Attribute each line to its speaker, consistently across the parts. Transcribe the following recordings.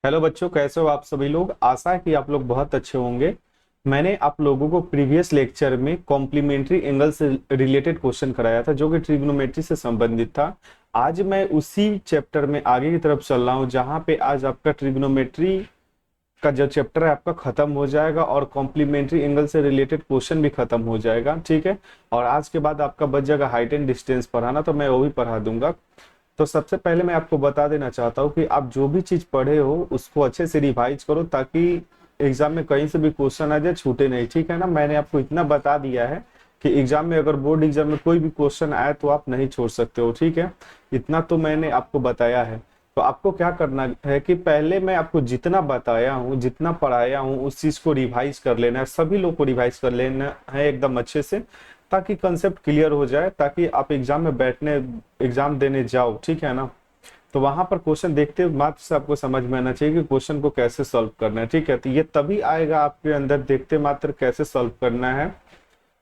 Speaker 1: Hello बच्चों, कैसे हो आप सभी लोग। आशा है कि आप लोग बहुत अच्छे होंगे। मैंने आप लोगों को प्रीवियस लेक्चर में कॉम्प्लीमेंट्री एंगल से रिलेटेड क्वेश्चन कराया था जो कि ट्रिग्नोमेट्री से संबंधित था। आज मैं उसी चैप्टर में आगे की तरफ चल रहा हूं जहां पे आज आपका ट्रिग्नोमेट्री का जो चैप्टर है आपका खत्म हो जाएगा और कॉम्प्लीमेंट्री एंगल से रिलेटेड क्वेश्चन भी खत्म हो जाएगा। ठीक है। और आज के बाद आपका बच जाएगा हाइट एंड डिस्टेंस पढ़ाना, तो मैं वो भी पढ़ा दूंगा। तो सबसे पहले मैं आपको बता देना चाहता हूँ कि आप जो भी चीज पढ़े हो उसको अच्छे से रिवाइज करो ताकि एग्जाम में कहीं से भी क्वेश्चन आ जाए छूटे नहीं। ठीक है ना। मैंने आपको इतना बता दिया है कि एग्जाम में अगर बोर्ड एग्जाम में कोई भी क्वेश्चन आए तो आप नहीं छोड़ सकते हो। ठीक है। इतना तो मैंने आपको बताया है। तो आपको क्या करना है कि पहले मैं आपको जितना बताया हूँ जितना पढ़ाया हूँ उस चीज को रिवाइज कर लेना है। सभी लोग को रिवाइज कर लेना है एकदम अच्छे से, ताकि कंसेप्ट क्लियर हो जाए, ताकि आप एग्जाम में बैठने एग्जाम देने जाओ। ठीक है ना। तो वहां पर क्वेश्चन देखते मात्र से आपको समझ में आना चाहिए कि क्वेश्चन को कैसे सॉल्व करना है। ठीक है। तो ये तभी आएगा आपके अंदर, देखते मात्र कैसे सॉल्व करना है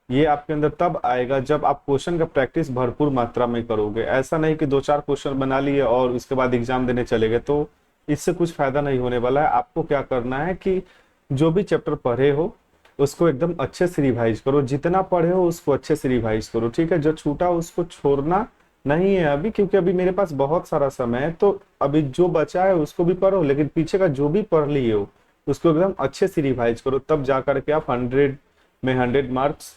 Speaker 1: ये आपके अंदर तब आएगा जब आप क्वेश्चन का प्रैक्टिस भरपूर मात्रा में करोगे। ऐसा नहीं कि दो चार क्वेश्चन बना लिए और उसके बाद एग्जाम देने चले गए, तो इससे कुछ फायदा नहीं होने वाला है। आपको क्या करना है कि जो भी चैप्टर पढ़े हो उसको एकदम अच्छे से रिवाइज करो, जितना पढ़े हो उसको अच्छे से रिवाइज करो। ठीक है। जो छूटा उसको छोड़ना नहीं है अभी, क्योंकि अभी मेरे पास बहुत सारा समय है। तो अभी जो बचा है उसको भी पढ़ो, लेकिन पीछे का जो भी पढ़ लिए हो उसको एकदम अच्छे से रिवाइज करो, तब जा करके आप 100 में 100 मार्क्स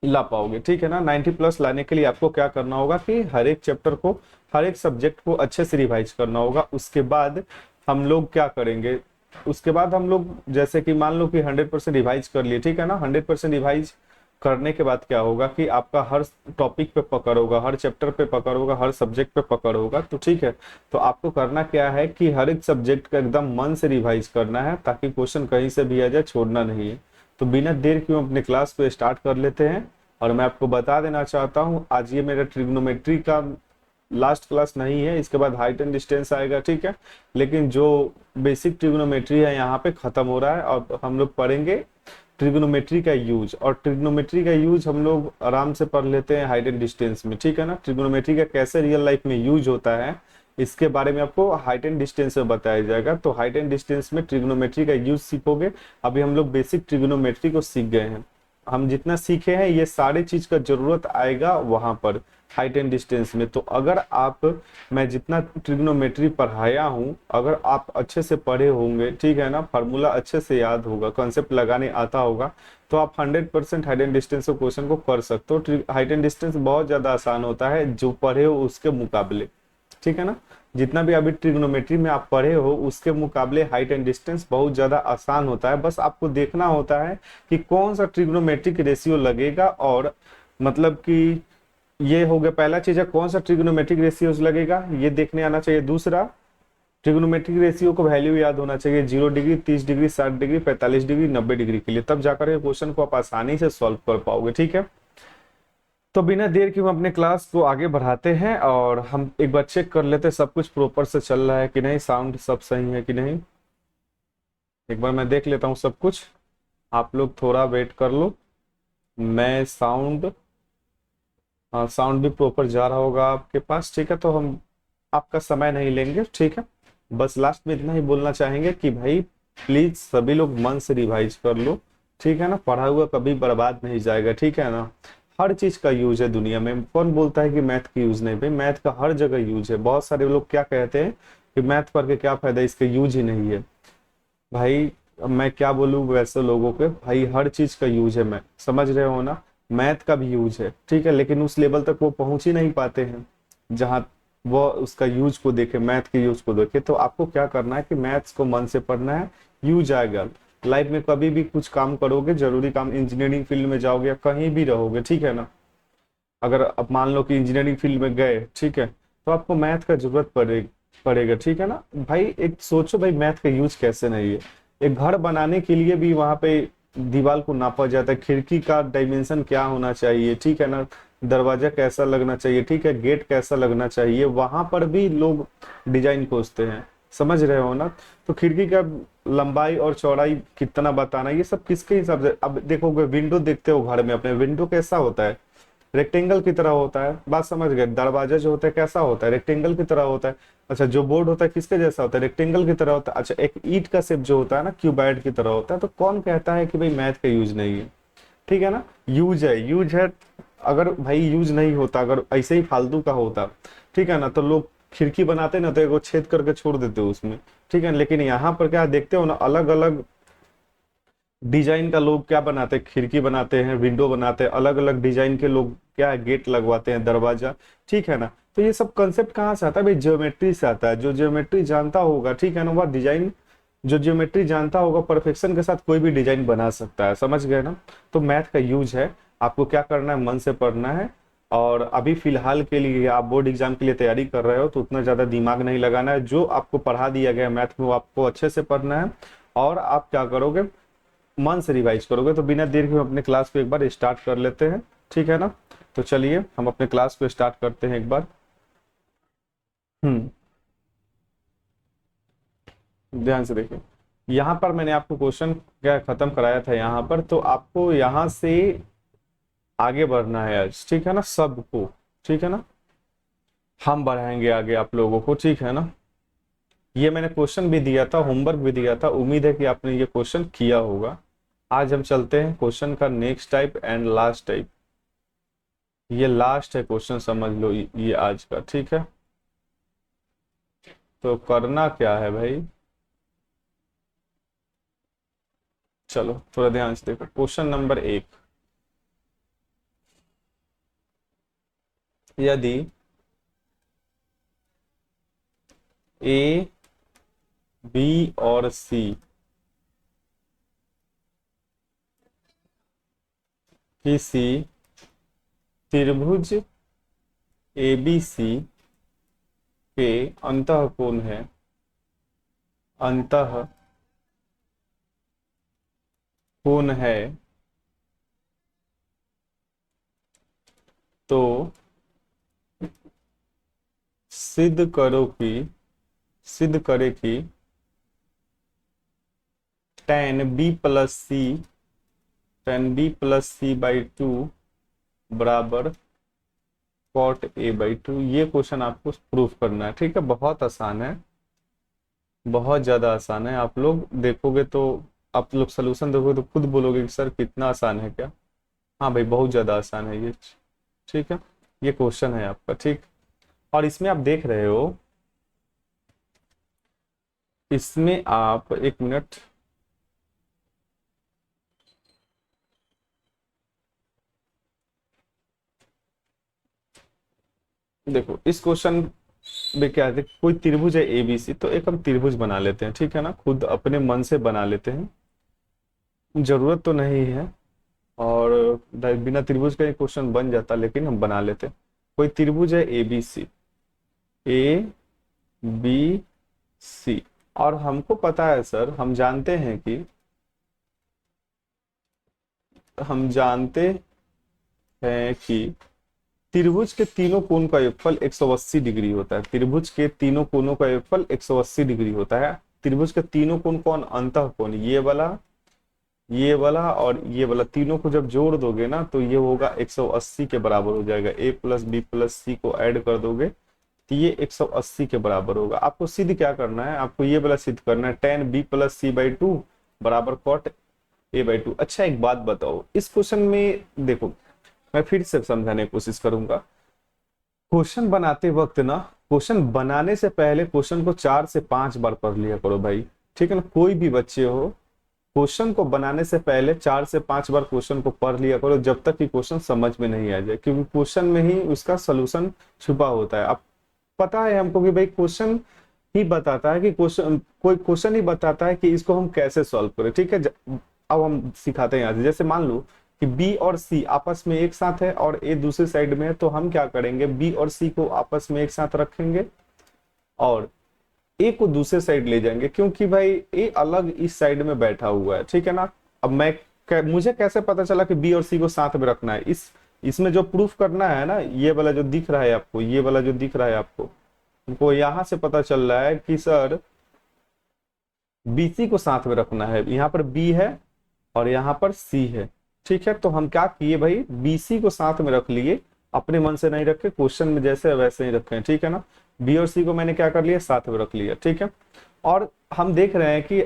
Speaker 1: ला पाओगे। ठीक है ना। 90+ लाने के लिए आपको क्या करना होगा कि हर एक चैप्टर को, हर एक सब्जेक्ट को अच्छे से रिवाइज करना होगा। उसके बाद हम लोग क्या करेंगे, उसके बाद हम लोग जैसे कि मान लो कि 100% रिवाइज कर लिए। ठीक है ना। 100% रिवाइज करने के बाद क्या होगा कि आपका हर टॉपिक पे पकड़ होगा, हर चैप्टर पे पकड़ होगा, हर सब्जेक्ट पे पकड़ होगा। तो ठीक है। तो आपको करना क्या है कि हर एक सब्जेक्ट का एकदम मन से रिवाइज करना है ताकि क्वेश्चन कहीं से भी आ जाए, छोड़ना नहीं है। तो बिना देर क्यों अपने क्लास को स्टार्ट कर लेते हैं। और मैं आपको बता देना चाहता हूँ आज ये मेरा ट्रिग्नोमेट्री का लास्ट क्लास नहीं है, इसके बाद हाइट एंड डिस्टेंस आएगा। ठीक है। लेकिन जो बेसिक ट्रिग्नोमेट्री है यहाँ पे खत्म हो रहा है और हम लोग पढ़ेंगे ट्रिग्नोमेट्री का यूज। और ट्रिग्नोमेट्री का यूज हम लोग आराम से पढ़ लेते हैं हाइट एंड डिस्टेंस में। ठीक है ना। ट्रिग्नोमेट्री का कैसे रियल लाइफ में यूज होता है इसके बारे में आपको हाइट एंड डिस्टेंस में बताया जाएगा। तो हाइट एंड डिस्टेंस में ट्रिग्नोमेट्री का यूज सीखोगे। अभी हम लोग बेसिक ट्रिग्नोमेट्री को सीख गए हैं। हम जितना सीखे हैं ये सारे चीज का जरूरत आएगा वहां पर हाइट एंड डिस्टेंस में। तो अगर आप, मैं जितना ट्रिग्नोमेट्री पढ़ाया हूं, अगर आप अच्छे से पढ़े होंगे, ठीक है ना, फार्मूला अच्छे से याद होगा, कॉन्सेप्ट लगाने आता होगा, तो आप 100% हाइट एंड डिस्टेंस के क्वेश्चन को कर सकते हो। हाइट एंड डिस्टेंस बहुत ज्यादा आसान होता है जो पढ़े हो उसके मुकाबले। ठीक है ना। जितना भी अभी ट्रिग्नोमेट्री में आप पढ़े हो उसके मुकाबले हाइट एंड डिस्टेंस बहुत ज्यादा आसान होता है। बस आपको देखना होता है कि कौन सा ट्रिग्नोमेट्रिक रेशियो लगेगा, और मतलब कि ये हो गया पहला चीज है, कौन सा ट्रिग्नोमेट्रिक रेशियो लगेगा ये देखने आना चाहिए। दूसरा, ट्रिग्नोमेट्रिक रेशियो को वैल्यू याद होना चाहिए, 0 degree, 30 degree, 60 degree, 45 degree, 90 degree के लिए। तब जाकर के क्वेश्चन को आप आसानी से सॉल्व कर पाओगे। ठीक है। तो बिना देर के हम अपने क्लास को आगे बढ़ाते हैं और हम एक बार चेक कर लेते हैं सब कुछ प्रॉपर से चल रहा है कि नहीं, साउंड सब सही है कि नहीं। एक बार मैं देख लेता हूँ सब कुछ। आप लोग थोड़ा वेट कर लो। मैं साउंड, हाँ साउंड भी प्रॉपर जा रहा होगा आपके पास। ठीक है। तो हम आपका समय नहीं लेंगे। ठीक है। बस लास्ट में इतना ही बोलना चाहेंगे कि भाई प्लीज सभी लोग मन से रिवाइज कर लो। ठीक है ना। पढ़ा हुआ कभी बर्बाद नहीं जाएगा। ठीक है ना। हर चीज का यूज है दुनिया में। कौन बोलता है कि मैथ की यूज नहीं, भाई मैथ का हर जगह यूज है। बहुत सारे लोग क्या कहते हैं कि मैथ पढ़ के क्या फायदा, इसका यूज ही नहीं है। भाई अब मैं क्या बोलूँ वैसे लोगों के, भाई हर चीज का यूज है। मैं समझ रहे हो ना। मैथ का भी यूज है। ठीक है। लेकिन उस लेवल तक वो पहुंच ही नहीं पाते हैं जहाँ वो उसका यूज को देखे, मैथ के यूज को देखे। तो आपको क्या करना है कि मैथ्स को मन से पढ़ना है। यूज आएगा लाइफ में, कभी भी कुछ काम करोगे, जरूरी काम, इंजीनियरिंग फील्ड में जाओगे या कहीं भी रहोगे। ठीक है ना। अगर आप मान लो कि इंजीनियरिंग फील्ड में गए, ठीक है, तो आपको मैथ का जरूरत पड़ेगा। ठीक है ना। भाई एक सोचो, भाई मैथ का यूज कैसे नहीं है। एक घर बनाने के लिए भी वहां पे दीवार को नापा जाता है, खिड़की का डायमेंशन क्या होना चाहिए, ठीक है ना, दरवाजा कैसा लगना चाहिए, ठीक है, गेट कैसा लगना चाहिए, वहां पर भी लोग डिजाइन खोजते हैं। समझ रहे हो ना। तो खिड़की का लंबाई और चौड़ाई कितना बताना, ये सब किसके हिसाब से। अब देखोगे, विंडो देखते हो घर में अपने, विंडो कैसा होता है, रेक्टेंगल की तरह होता है, बात समझ गए। दरवाजा जो होता है कैसा होता है, रेक्टेंगल की तरह होता है। अच्छा, जो बोर्ड होता है किसके जैसा होता है, रेक्टेंगल की तरह होता है। अच्छा, एक ईंट का शेप जो होता है ना, क्यूबॉइड की तरह होता है। तो कौन कहता है कि भाई मैथ का यूज नहीं है, ठीक है ना। यूज है, यूज है। अगर भाई यूज नहीं होता, अगर ऐसे ही फालतू का होता, ठीक है ना, तो लोग खिड़की बनाते ना तो एगो छेद करके छोड़ देते उसमें, ठीक है। लेकिन यहाँ पर क्या देखते हो ना, अलग अलग डिजाइन का लोग क्या बनाते हैं, खिड़की बनाते हैं, विंडो बनाते हैं, अलग अलग डिजाइन के लोग क्या है, गेट लगवाते हैं, दरवाजा, ठीक है ना। तो ये सब कंसेप्ट कहाँ से आता है भाई, ज्योमेट्री से आता है। जो ज्योमेट्री जानता होगा, ठीक है ना, वह डिजाइन, जो ज्योमेट्री जानता होगा परफेक्शन के साथ कोई भी डिजाइन बना सकता है, समझ गए ना। तो मैथ का यूज है, आपको क्या करना है, मन से पढ़ना है। और अभी फिलहाल के लिए आप बोर्ड एग्जाम के लिए तैयारी कर रहे हो तो उतना ज्यादा दिमाग नहीं लगाना है। जो आपको पढ़ा दिया गया है मैथ में वो आपको अच्छे से पढ़ना है। और आप क्या करोगे, मन से रिवाइज करोगे। तो बिना देर के हम अपने क्लास को एक बार स्टार्ट कर लेते हैं, ठीक है ना। तो चलिए हम अपने क्लास को स्टार्ट करते हैं एक बार। हम्म, ध्यान से देखिए। यहाँ पर मैंने आपको क्वेश्चन क्या खत्म कराया था यहाँ पर, तो आपको यहाँ से आगे बढ़ना है आज, ठीक है ना, सबको, ठीक है ना। हम बढ़ाएंगे आगे आप लोगों को, ठीक है ना। ये मैंने क्वेश्चन भी दिया था, होमवर्क भी दिया था, उम्मीद है कि आपने ये क्वेश्चन किया होगा। आज हम चलते हैं क्वेश्चन का next type and last type. ये लास्ट है क्वेश्चन, समझ लो ये आज का, ठीक है। तो करना क्या है भाई, चलो थोड़ा ध्यान से देखो। क्वेश्चन नंबर 1, यदि ए, बी और सी किसी त्रिभुज एबीसी के अंतःकोण है, अंतःकोण है, तो सिद्ध करो कि, सिद्ध करे कि tan b+c/2 बराबर cot a/2। ये क्वेश्चन आपको प्रूफ करना है, ठीक है। बहुत आसान है, बहुत ज्यादा आसान है। आप लोग देखोगे तो, आप लोग सोल्यूशन देखोगे तो खुद बोलोगे कि सर कितना आसान है क्या। हाँ भाई, बहुत ज्यादा आसान है ये, ठीक है। ये क्वेश्चन है आपका, ठीक। और इसमें आप देख रहे हो, इसमें आप एक मिनट, देखो इस क्वेश्चन में क्या है, कोई त्रिभुज है एबीसी, तो एक हम त्रिभुज बना लेते हैं, ठीक है ना, खुद अपने मन से बना लेते हैं, जरूरत तो नहीं है। और बिना त्रिभुज का क्वेश्चन बन जाता, लेकिन हम बना लेते हैं। कोई त्रिभुज है एबीसी, ए बी सी, और हमको पता है सर, हम जानते हैं कि, हम जानते हैं कि त्रिभुज के तीनों कोण का योगफल 180 डिग्री होता है। त्रिभुज के तीनों कोणों का योगफल 180 डिग्री होता है। त्रिभुज के तीनों कोण कौन, अंतःकोण, ये वाला और ये वाला, तीनों को जब जोड़ दोगे ना तो ये होगा 180 के बराबर हो जाएगा। a प्लस बी प्लस सी को ऐड कर दोगे तो ये 180 के बराबर होगा। आपको सिद्ध क्या करना है, आपको ये वाला सिद्ध करना है, tan b+c/2 बराबर cot a/2। अच्छा एक बात बताओ, इस क्वेश्चन में देखो, मैं फिर से समझाने की कोशिश करूंगा। क्वेश्चन बनाते वक्त ना, क्वेश्चन बनाने से पहले क्वेश्चन को 4 से 5 बार पढ़ लिया करो भाई, ठीक है ना। कोई भी बच्चे हो, क्वेश्चन को बनाने से पहले 4 से 5 बार क्वेश्चन को पढ़ लिया करो, जब तक कि क्वेश्चन समझ में नहीं आ जाए, क्योंकि क्वेश्चन में ही उसका सोल्यूशन छुपा होता है। अब पता है हमको कि भाई क्वेश्चन ही बताता है कि क्वेश्चन, कोई क्वेश्चन ही बताता है कि इसको हम कैसे सॉल्व करें, ठीक है। अब हम सिखाते हैं यहाँ से। जैसे मान लो कि बी और सी आपस में एक साथ है और ए दूसरी साइड में है, तो हम क्या करेंगे, बी और सी को आपस में एक साथ रखेंगे और ए को दूसरे साइड ले जाएंगे, क्योंकि भाई ए अलग इस साइड में बैठा हुआ है, ठीक है ना। अब मुझे कैसे पता चला कि बी और सी को साथ में रखना है, इसमें जो प्रूफ करना है ना, ये वाला जो दिख रहा है आपको, ये वाला जो दिख रहा है आपको, हमको यहां से पता चल रहा है कि सर बीसी को साथ में रखना है। यहाँ पर बी है और यहाँ पर सी है, ठीक है, तो हम क्या किए भाई, बीसी को साथ में रख लिए, अपने मन से नहीं रखे, क्वेश्चन में जैसे है वैसे ही रखे हैं, ठीक है ना। बी और सी को मैंने क्या कर लिया, साथ में रख लिया, ठीक है। और हम देख रहे हैं कि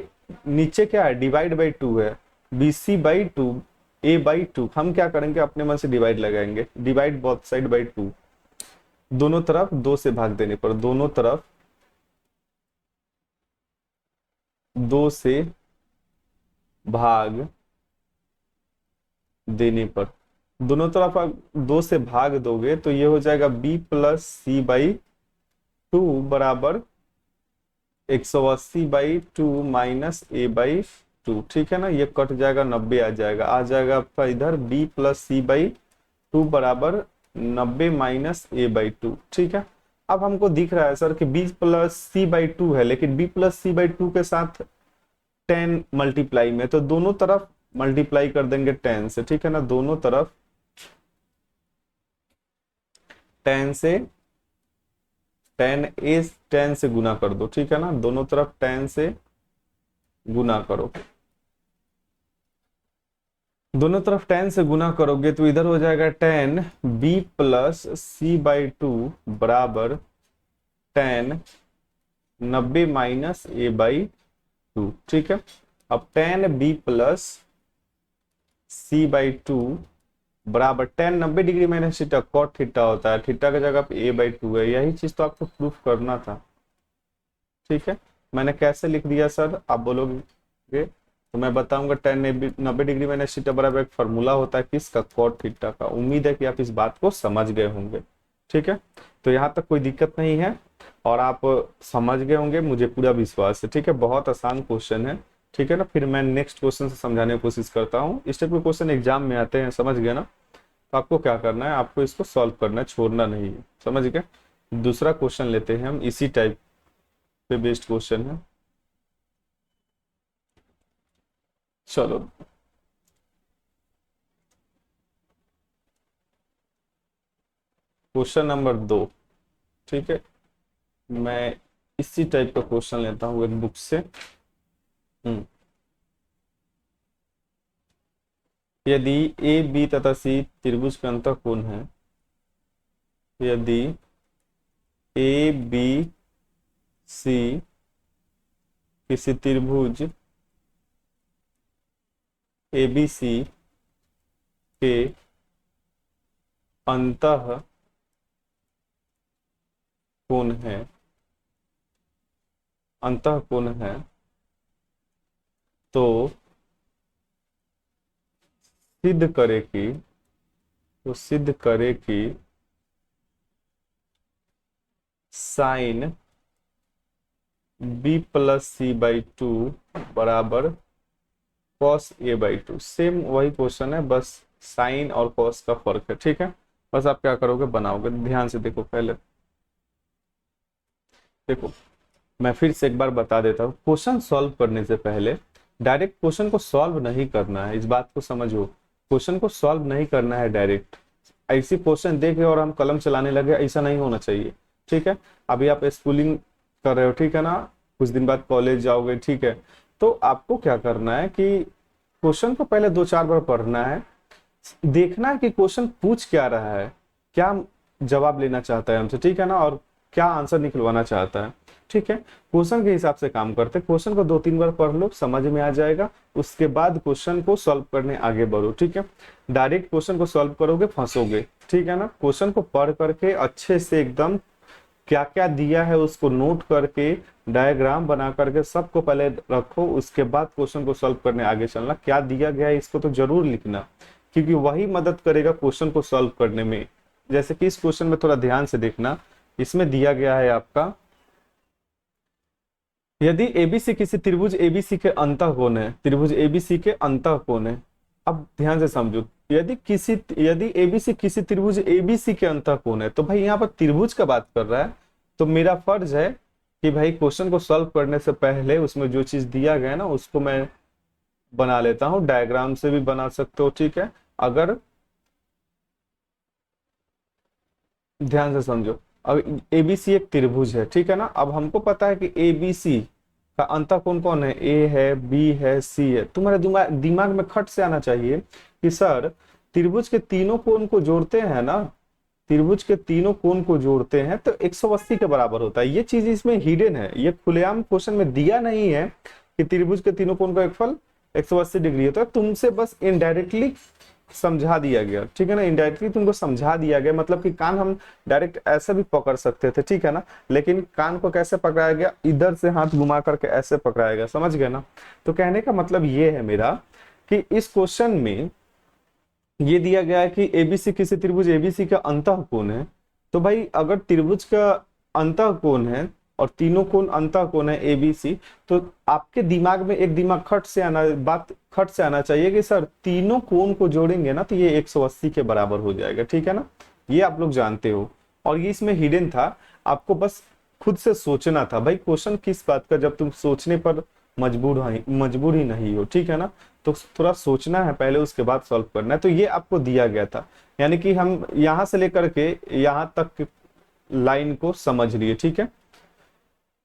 Speaker 1: नीचे क्या है, डिवाइड बाई टू है, B C by two, A by two. हम क्या करेंगे, अपने मन से डिवाइड लगाएंगे, divide both side by two, दोनों तरफ दो से भाग देने पर, दोनों तरफ दो से भाग देने पर, दोनों तरफ आप दो से भाग दोगे तो ये हो जाएगा B plus C by two बराबर 180/2 माइनस ए बाई टू, ठीक है ना। ये कट जाएगा, 90 आ जाएगा, आपका इधर B plus C by two बराबर 90 माइनस ए बाई टू, ठीक है। अब हमको दिख रहा है सर कि B plus C by two है, लेकिन B plus C by two के साथ 10 मल्टीप्लाई में, तो दोनों तरफ मल्टीप्लाई कर देंगे 10 से, ठीक है ना। दोनों तरफ 10 से, 10 से गुना कर दो, ठीक है ना। दोनों तरफ 10 से गुना करो, दोनों तरफ 10 से गुना करोगे तो इधर हो जाएगा 10 B plus C by two बराबर 10 90 माइनस ए बाई टू, ठीक है। अब 10 B plus C by two बराबर 10 90 degree minus theta, cot theta होता है, थीटा की जगह पे ए बाई टू है, यही चीज तो आपको प्रूफ करना था, ठीक है। मैंने कैसे लिख दिया सर, आप बोलोगे तो मैं बताऊंगा 10 90 डिग्री माइनस थीटा बराबर एक फॉर्मूला होता है किसका, कॉट थीटा का। उम्मीद है कि आप इस बात को समझ गए होंगे, ठीक है। तो यहाँ तक कोई दिक्कत नहीं है और आप समझ गए होंगे, मुझे पूरा विश्वास है, ठीक है। बहुत आसान क्वेश्चन है, ठीक है ना। फिर मैं नेक्स्ट क्वेश्चन से समझाने की कोशिश करता हूँ। इस टाइप के क्वेश्चन एग्जाम में आते हैं, समझ गए ना। तो आपको क्या करना है, आपको इसको सॉल्व करना है, छोड़ना नहीं है, समझ गए। दूसरा क्वेश्चन लेते हैं हम, इसी टाइप पे बेस्ड क्वेश्चन है। चलो क्वेश्चन नंबर 2, ठीक है। मैं इसी टाइप का क्वेश्चन लेता हूँ एक बुक से। हम्म यदि ए बी तथा सी त्रिभुज का अंतःकोण है, यदि ए बी सी किसी त्रिभुज ए बी सी के अंतः कोण है, अंतः कोण है, तो सिद्ध करे कि, तो सिद्ध करे कि sine B plus C by two बराबर cos A by two. Same वही क्वेश्चन है, बस साइन और कॉस का फर्क है, ठीक है। बस आप क्या करोगे, बनाओगे, ध्यान से देखो। पहले देखो, मैं फिर से एक बार बता देता हूँ, क्वेश्चन सॉल्व करने से पहले डायरेक्ट क्वेश्चन को सॉल्व नहीं करना है, इस बात को समझो। क्वेश्चन को सॉल्व नहीं करना है डायरेक्ट, ऐसी क्वेश्चन देखे और हम कलम चलाने लगे, ऐसा नहीं होना चाहिए, ठीक है। अभी आप स्कूलिंग कर रहे हो, ठीक है ना, कुछ दिन बाद कॉलेज जाओगे, ठीक है। तो आपको क्या करना है कि क्वेश्चन को पहले 2 4 बार पढ़ना है, देखना है कि क्वेश्चन पूछ क्या रहा है, क्या जवाब लेना चाहता है हमसे, ठीक है ना, और क्या आंसर निकलवाना चाहता है, ठीक है। क्वेश्चन के हिसाब से काम करते, क्वेश्चन को 2 3 बार पढ़ लो, समझ में आ जाएगा, उसके बाद क्वेश्चन को सॉल्व करने आगे बढ़ो, ठीक है। डायरेक्ट क्वेश्चन को सॉल्व करोगे फंसोगे, ठीक है ना। क्वेश्चन को पढ़ करके अच्छे से एकदम क्या क्या दिया है उसको नोट करके, डायग्राम बना करके सबको पहले रखो, उसके बाद क्वेश्चन को सॉल्व करने आगे चलना। क्या दिया गया है इसको तो जरूर लिखना, क्योंकि वही मदद करेगा क्वेश्चन को सॉल्व करने में। जैसे कि इस क्वेश्चन में थोड़ा ध्यान से देखना, इसमें दिया गया है आपका, यदि एबीसी किसी त्रिभुज एबीसी के अंतःकोण है, त्रिभुज एबीसी के अंतःकोण है। अब ध्यान से समझो, यदि एबीसी किसी त्रिभुज एबीसी के अंतःकोण है, तो भाई यहाँ पर त्रिभुज का बात कर रहा है, तो मेरा फर्ज है कि भाई क्वेश्चन को सॉल्व करने से पहले उसमें जो चीज दिया गया है ना उसको मैं बना लेता हूँ, डायग्राम से भी बना सकते हो, ठीक है। अगर ध्यान से समझो, अब एबीसी एक त्रिभुज है, ठीक है ना। अब हमको पता है कि एबीसी का अंतः कौन कौन है, ए है, बी है, सी है। तुम्हारे दिमाग दिमाग में खट से आना चाहिए कि सर त्रिभुज के तीनों कोण को जोड़ते हैं ना, त्रिभुज के तीनों कोण को जोड़ते हैं तो 180 के बराबर होता है। ये चीज इसमें हिडन है, ये खुलेआम क्वेश्चन में दिया नहीं है कि त्रिभुज के तीनों कोण का योगफल 180 डिग्री होता है। तुमसे बस इनडायरेक्टली समझा दिया गया, ठीक है ना, इनडायरेक्टली तुमको समझा दिया गया। मतलब कि कान हम डायरेक्ट ऐसे भी पकड़ सकते थे, ठीक है ना, लेकिन कान को कैसे पकड़ाया गया, इधर से हाथ घुमा करके ऐसे पकड़ाया गया, समझ गए ना। तो कहने का मतलब ये है मेरा कि इस क्वेश्चन में ये दिया गया है कि एबीसी किसी त्रिभुज एबीसी का अंतः कोण है। तो भाई अगर त्रिभुज का अंतः कोण है और तीनों कोण अंतः कोण है एबीसी, तो आपके दिमाग में एक दिमाग खट से आना चाहिए कि सर तीनों कोण को जोड़ेंगे ना तो ये 180 के बराबर हो जाएगा, ठीक है ना। ये आप लोग जानते हो और ये इसमें हिडन था, आपको बस खुद से सोचना था। भाई क्वेश्चन किस बात का जब तुम सोचने पर मजबूर ही नहीं हो, ठीक है ना। तो थोड़ा सोचना है पहले, उसके बाद सॉल्व करना है। तो ये आपको दिया गया था, यानी कि हम यहां से लेकर के यहां तक लाइन को समझ लिए, ठीक है,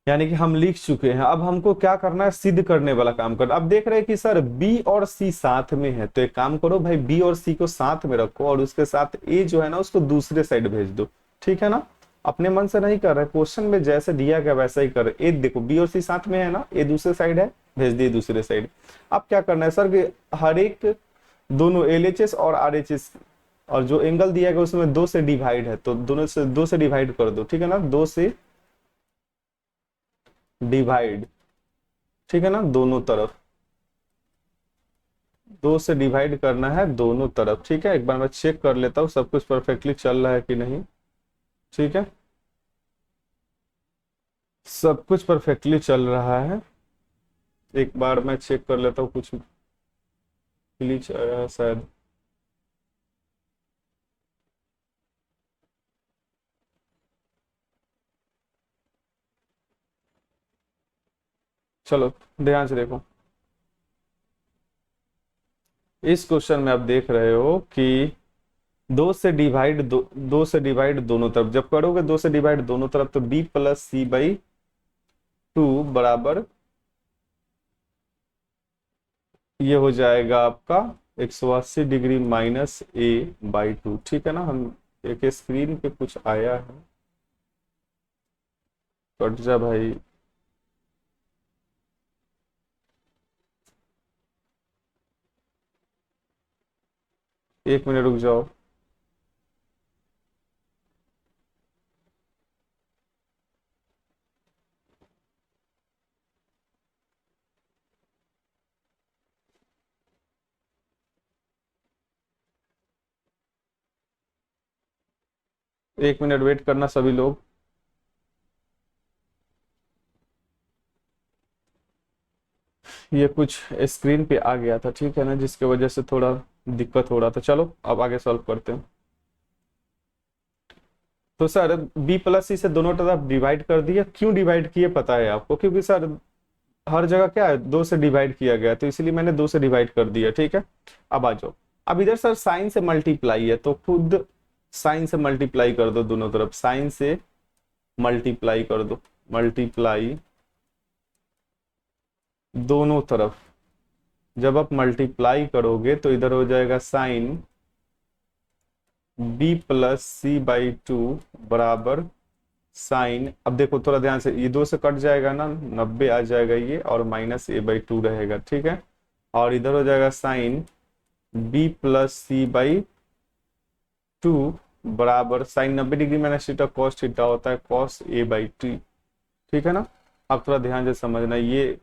Speaker 1: यानी कि हम लिख चुके हैं। अब हमको क्या करना है, सिद्ध करने वाला काम करना। अब देख रहे हैं कि सर बी और सी साथ में है, तो एक काम करो भाई, बी और सी को साथ में रखो और उसके साथ ए जो है ना उसको दूसरे साइड भेज दो, ठीक है ना। अपने मन से नहीं कर रहे, क्वेश्चन में जैसे दिया गया वैसा ही कर रहे। ए देखो बी और सी साथ में है ना, ए दूसरे साइड है, भेज दिए दूसरे साइड। अब क्या करना है सर कि हर एक दोनों एलएचएस और आरएचएस और जो एंगल दिया गया उसमें 2 से डिवाइड है, तो दोनों से 2 से डिवाइड कर दो, ठीक है ना, 2 से डिवाइड, ठीक है ना, दोनों तरफ 2 से डिवाइड करना है दोनों तरफ, ठीक है। एक बार मैं चेक कर लेता हूँ सब कुछ परफेक्टली चल रहा है कि नहीं, ठीक है, सब कुछ परफेक्टली चल रहा है। एक बार मैं चेक कर लेता हूँ कुछ ग्लिच आया है शायद। चलो ध्यान से देखो, इस क्वेश्चन में आप देख रहे हो कि 2 से डिवाइड दोनों तरफ जब करोगे, 2 से डिवाइड दोनों तरफ, तो b प्लस सी बाई 2 बराबर ये हो जाएगा आपका 180 डिग्री माइनस ए बाई 2, ठीक है ना। हम एक स्क्रीन पे कुछ आया है, कट जा भाई। एक मिनट रुक जाओ। एक मिनट वेट करना सभी लोग। ये कुछ स्क्रीन पे आ गया था, ठीक है ना, जिसके वजह से थोड़ा दिक्कत हो रहा था। चलो अब आगे सॉल्व करते हैं। तो सर b प्लस सी से दोनों तरफ डिवाइड कर दिया। क्यों डिवाइड किए पता है आपको, क्योंकि सर हर जगह क्या है 2 से डिवाइड किया गया, तो इसलिए मैंने 2 से डिवाइड कर दिया, ठीक है। अब आ जाओ, अब इधर सर साइन से मल्टीप्लाई है तो खुद साइन से मल्टीप्लाई कर दो दोनों तरफ, साइन से मल्टीप्लाई कर दो, मल्टीप्लाई दोनों तरफ। जब आप मल्टीप्लाई करोगे तो इधर हो जाएगा sine b plus C by 2 बराबर साइन, अब देखो थोड़ा ध्यान से, ये 2 से कट जाएगा ना, 90 आ जाएगा ये, और माइनस ए बाई 2 रहेगा, ठीक है। और इधर हो जाएगा sine b plus C by 2 बराबर sine 90 degree minus theta cos theta होता है कॉस ए बाई 2, ठीक है ना। अब थोड़ा ध्यान से समझना, ये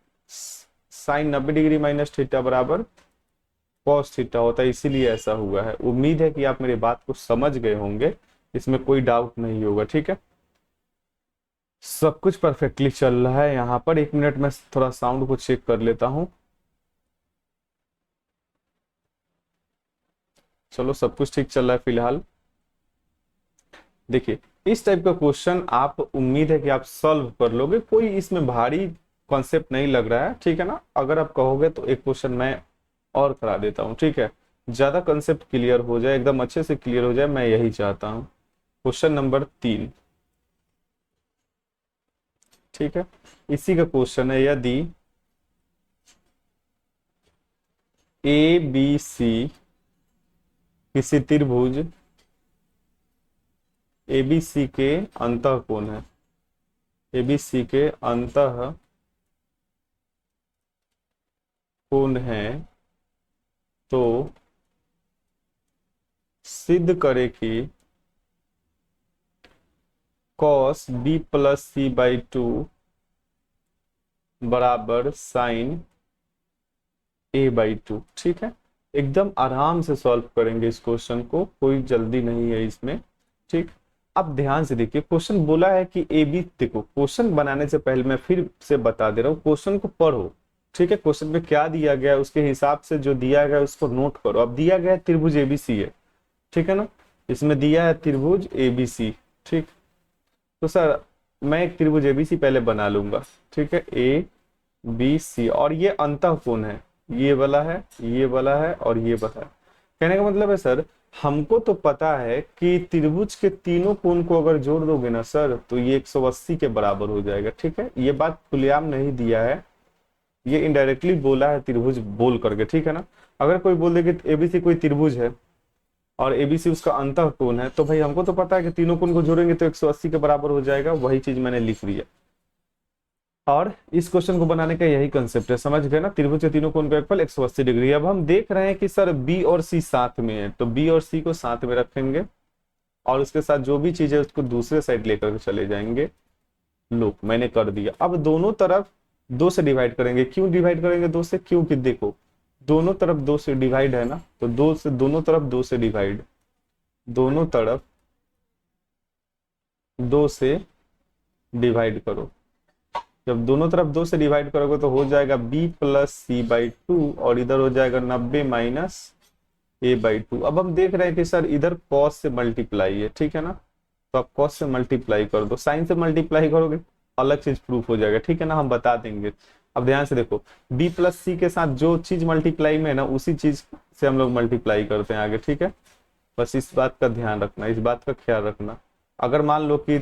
Speaker 1: साइन 90 डिग्री माइनस थीटा बराबर कॉस थीटा होता है, इसीलिए ऐसा हुआ है। उम्मीद है कि आप मेरी बात को समझ गए होंगे, इसमें कोई डाउट नहीं होगा, ठीक है। सब कुछ परफेक्टली चल रहा है यहाँ पर। एक मिनट में थोड़ा साउंड को चेक कर लेता हूँ। चलो सब कुछ ठीक चल रहा है फिलहाल। देखिए इस टाइप का क्वेश्चन आप, उम्मीद है कि आप सॉल्व कर लोगे, कोई इसमें भारी कॉन्सेप्ट नहीं लग रहा है, ठीक है ना। अगर आप कहोगे तो एक क्वेश्चन मैं और करा देता हूँ, ठीक है, ज्यादा कंसेप्ट क्लियर हो जाए, एकदम अच्छे से क्लियर हो जाए, मैं यही चाहता हूँ। क्वेश्चन नंबर 3, ठीक है। इसी का क्वेश्चन है, यदि ए बी सी किसी त्रिभुज एबीसी के अंतः कोण है, एबीसी के अंतः कोण है, तो सिद्ध करे कि cos b plus C by two बराबर साइन ए बाई टू। ठीक है, एकदम आराम से सॉल्व करेंगे इस क्वेश्चन को, कोई जल्दी नहीं है इसमें। ठीक, अब ध्यान से देखिए, क्वेश्चन बोला है कि ए बी, देखो क्वेश्चन बनाने से पहले मैं फिर से बता दे रहा हूँ, क्वेश्चन को पढ़ो। ठीक है, क्वेश्चन में क्या दिया गया है उसके हिसाब से जो दिया गया है उसको नोट करो। अब दिया गया है त्रिभुज एबीसी है, ठीक है ना, इसमें दिया है त्रिभुज एबीसी। ठीक, तो सर मैं एक त्रिभुज एबीसी पहले बना लूंगा। ठीक है, ए बी सी, और ये अंतः कोण है, ये वाला है, ये वाला है और ये वाला है। कहने का मतलब है सर, हमको तो पता है कि त्रिभुज के तीनों कोण को अगर जोड़ दोगे ना सर, तो ये 180 के बराबर हो जाएगा। ठीक है, ये बात खुलेआम नहीं दिया है, ये इनडायरेक्टली बोला है त्रिभुज बोल करके। ठीक है ना, अगर कोई बोल दे कि एबीसी कोई त्रिभुज है और एबीसी उसका अंतः कोण है, तो भाई हमको तो पता है कि तीनों कोण को जोड़ेंगे तो 180 के बराबर हो जाएगा, वही चीज मैंने लिख दिया। और इस क्वेश्चन को बनाने का यही कंसेप्ट है, समझ गए ना, त्रिभुज के तीनों कोण का योगफल 180 डिग्री। अब हम देख रहे हैं कि सर बी और सी साथ में है, तो बी और सी को साथ में रखेंगे और उसके साथ जो भी चीज है उसको दूसरे साइड लेकर चले जाएंगे। लो मैंने कर दिया। अब दोनों तरफ दो से डिवाइड करेंगे। क्यों डिवाइड करेंगे दो से? क्योंकि देखो दोनों तरफ दो से डिवाइड है ना, तो दो से, दोनों तरफ दो से डिवाइड, दोनों तरफ दो से डिवाइड करो। जब दोनों तरफ दो से डिवाइड करोगे तो हो जाएगा b plus C by two, और इधर हो जाएगा 90 माइनस ए बाई टू। अब हम देख रहे हैं कि सर इधर cos से मल्टीप्लाई है, ठीक है ना, तो आप cos से मल्टीप्लाई कर दो, साइन से मल्टीप्लाई करोगे अलग चीज प्रूफ हो जाएगा। ठीक है ना, हम बता देंगे। अब ध्यान से देखो, b प्लस सी के साथ जो चीज मल्टीप्लाई में है ना, उसी चीज से हम लोग मल्टीप्लाई करते हैं आगे। ठीक है, बस इस बात का ध्यान रखना, इस बात का ख्याल रखना। अगर मान लो कि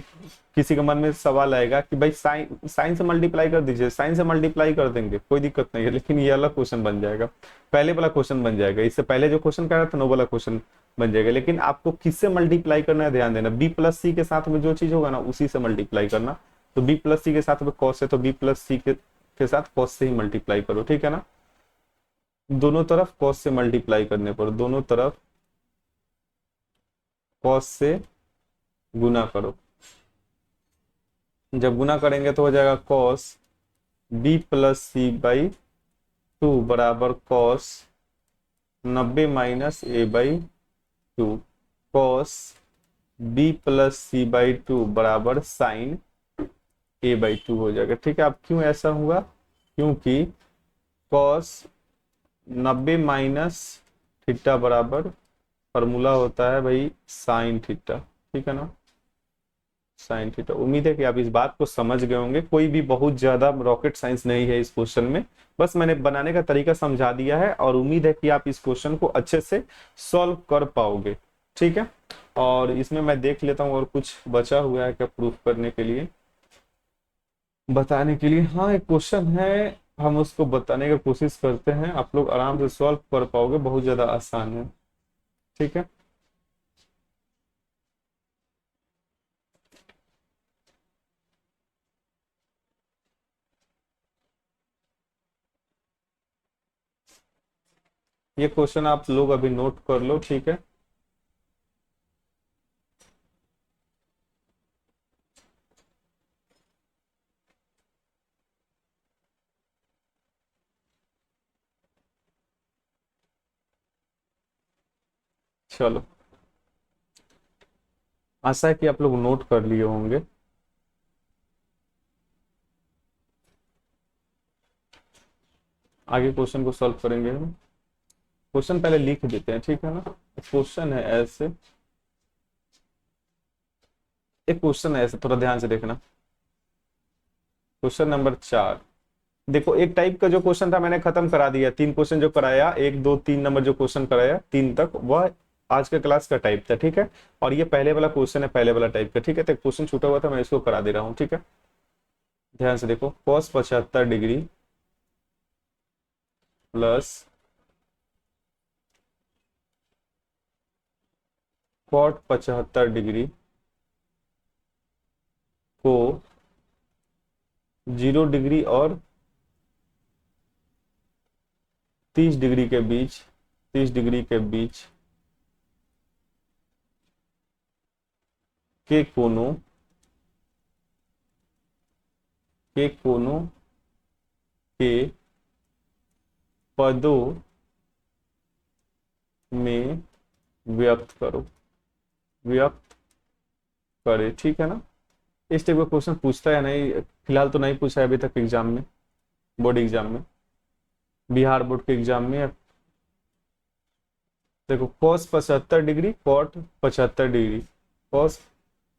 Speaker 1: किसी के मन में सवाल आएगा कि भाई साइन से मल्टीप्लाई कर दीजिए, साइन से मल्टीप्लाई कर देंगे, कोई दिक्कत नहीं है, लेकिन ये अलग क्वेश्चन बन जाएगा, पहले वाला क्वेश्चन बन जाएगा। इससे पहले जो क्वेश्चन कर रहा था वो वाला क्वेश्चन बन जाएगा। लेकिन आपको किससे मल्टीप्लाई करना है ध्यान देना, बी प्लस सी के साथ में जो चीज होगा ना उसी से मल्टीप्लाई करना। तो बी प्लस सी के साथ में कॉस है, तो बी प्लस सी के साथ कॉस से ही मल्टीप्लाई करो। ठीक है ना, दोनों तरफ कॉस से मल्टीप्लाई करने पर, दोनों तरफ कॉस से गुना करो। जब गुना करेंगे तो हो जाएगा cos B plus C by two बराबर cos 90 minus A by two, cos B plus C by two बराबर साइन ए बाई टू हो जाएगा। ठीक है, अब क्यों ऐसा हुआ? क्योंकि कॉस 90 माइनस थीटा बराबर फॉर्मूला होता है भाई साइन थीटा। ठीक है ना, साइन थीटा। उम्मीद है कि आप इस बात को समझ गए होंगे, कोई भी बहुत ज्यादा रॉकेट साइंस नहीं है इस क्वेश्चन में, बस मैंने बनाने का तरीका समझा दिया है और उम्मीद है कि आप इस क्वेश्चन को अच्छे से सॉल्व कर पाओगे। ठीक है, और इसमें मैं देख लेता हूँ और कुछ बचा हुआ है क्या प्रूफ करने के लिए, बताने के लिए। हाँ, एक क्वेश्चन है, हम उसको बताने की कोशिश करते हैं, आप लोग आराम से सॉल्व कर पाओगे, बहुत ज्यादा आसान है। ठीक है, ये क्वेश्चन आप लोग अभी नोट कर लो। ठीक है, चलो, आशा है कि आप लोग नोट कर लिए होंगे। आगे क्वेश्चन को सॉल्व करेंगे हम। क्वेश्चन पहले लिख देते हैं, ठीक है ना। क्वेश्चन है ऐसे, एक क्वेश्चन है ऐसे, थोड़ा ध्यान से देखना। क्वेश्चन नंबर 4, देखो एक टाइप का जो क्वेश्चन था मैंने खत्म करा दिया, 3 क्वेश्चन जो कराया, 1 2 3 नंबर जो क्वेश्चन कराया 3 तक, वह आज का क्लास का टाइप था। ठीक है, और ये पहले वाला क्वेश्चन है, पहले वाला टाइप का। ठीक है, तो क्वेश्चन छूटा हुआ था, मैं इसको करा दे रहा हूँ। ठीक है, ध्यान से देखो, cos 75 degree plus cot 75 degree को 0 डिग्री और 30 डिग्री के बीच, 30 डिग्री के बीच के कोनों, के कोनों के पदों में व्यक्त करो, व्यक्त करे। ठीक है ना। इस टाइप का क्वेश्चन पूछता है नहीं, फिलहाल तो नहीं पूछा है अभी तक एग्जाम में, बोर्ड एग्जाम में, बिहार बोर्ड के एग्जाम में। देखो cos 75 degree, cot 75 degree, cos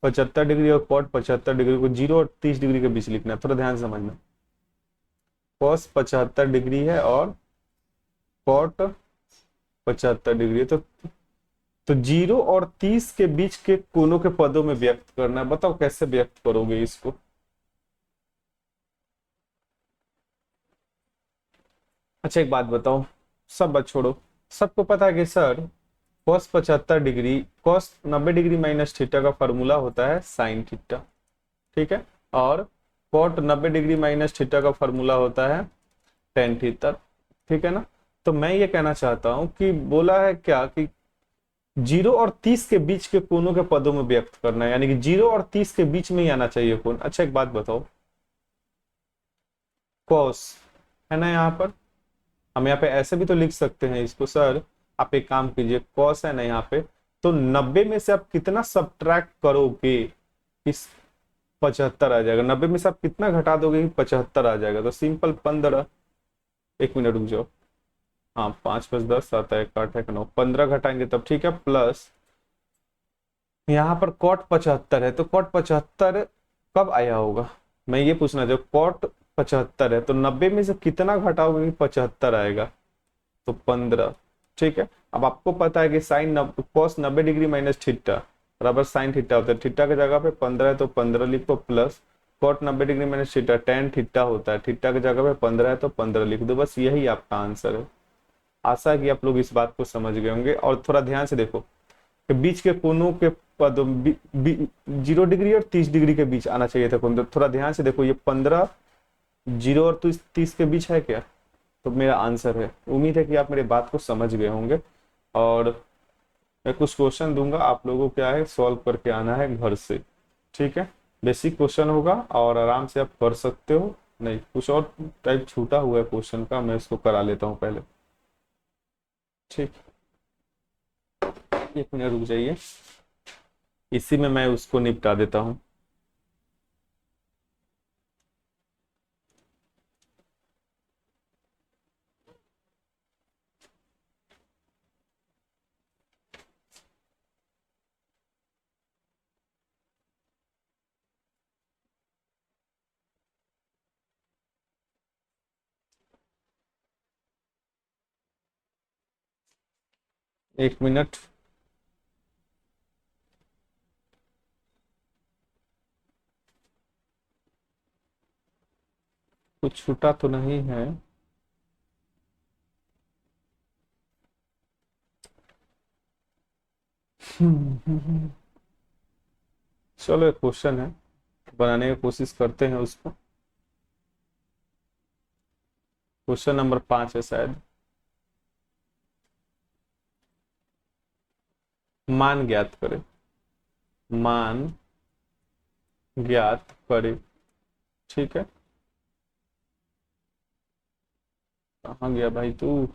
Speaker 1: 75 degree और कॉट 75 डिग्री को 0 और 30 डिग्री के बीच लिखना है, थोड़ा ध्यान से समझना। कॉस 75 डिग्री है और कॉट 75 डिग्री है, तो 0 और 30 के बीच के कोनों के पदों में व्यक्त करना है। बताओ कैसे व्यक्त करोगे इसको। अच्छा एक बात बताओ, सब बात छोड़ो, सबको पता है कि sir cos 75 degree, cos 90 degree minus theta का फॉर्मूला होता है साइन थीटा। ठीक है। और cot 90 डिग्री माइनस थीटा का फॉर्मूला होता है टेन थीटा। ठीक है ना। तो मैं ये कहना चाहता हूं कि बोला है क्या कि 0 और 30 के बीच के कोनों के पदों में व्यक्त करना है, यानी कि 0 और 30 के बीच में ही आना चाहिए कोण। अच्छा एक बात बताओ, cos है ना यहाँ पर, हम यहाँ पे ऐसे भी तो लिख सकते हैं इसको सर। आप एक काम कीजिए, कॉस है ना यहाँ पे, तो 90 में से आप कितना सब्ट्रैक्ट करोगे, इस 75 आ जाएगा। 90 में से आप कितना घटा दोगे कि 75 आ जाएगा, तो सिंपल 15। एक मिनट रुक जाओ, हाँ 5 + 10 आता है, 8 × 9, 15 घटाएंगे तब। ठीक है। प्लस यहाँ पर कॉट 75 है, तो कॉट 75 कब आया होगा, मैं ये पूछना चाहूँ। कॉट 75 है तो 90 में से कितना घटाओगे कि 75 आएगा, तो 15। ठीक है। अब आपको पता है कि sine cos 90 degree minus theta बराबर साइन थीटा होता है। थीटा की जगह पे 15 है तो 15 लिखो, plus cot 90 degree minus theta tan theta होता है, थीटा की जगह पे 15 है तो 15 लिख दो। बस यही आपका आंसर है। आशा है कि आप लोग इस बात को समझ गए होंगे। और थोड़ा ध्यान से देखो कि बीच के कोनों के पदों 0 डिग्री और 30 डिग्री के बीच आना चाहिए था कोण। तो थोड़ा ध्यान से देखो, ये 15 0 और 30 के बीच है क्या, तो मेरा आंसर है। उम्मीद है कि आप मेरे बात को समझ गए होंगे। और मैं कुछ क्वेश्चन दूंगा, आप लोगों को क्या है सॉल्व करके आना है घर से। ठीक है। बेसिक क्वेश्चन होगा और आराम से आप कर सकते हो। नहीं कुछ और टाइप छूटा हुआ है क्वेश्चन का, मैं इसको करा लेता हूँ पहले। ठीक, एक मिनट रुक जाइए, इसी में मैं उसको निपटा देता हूँ। एक मिनट, कुछ छूटा तो नहीं है। चलो एक क्वेश्चन है, बनाने की कोशिश करते हैं उसको। क्वेश्चन नंबर 5 है शायद। मान ज्ञात करें, मान ज्ञात करें। ठीक है। कहाँ गया भाई तू।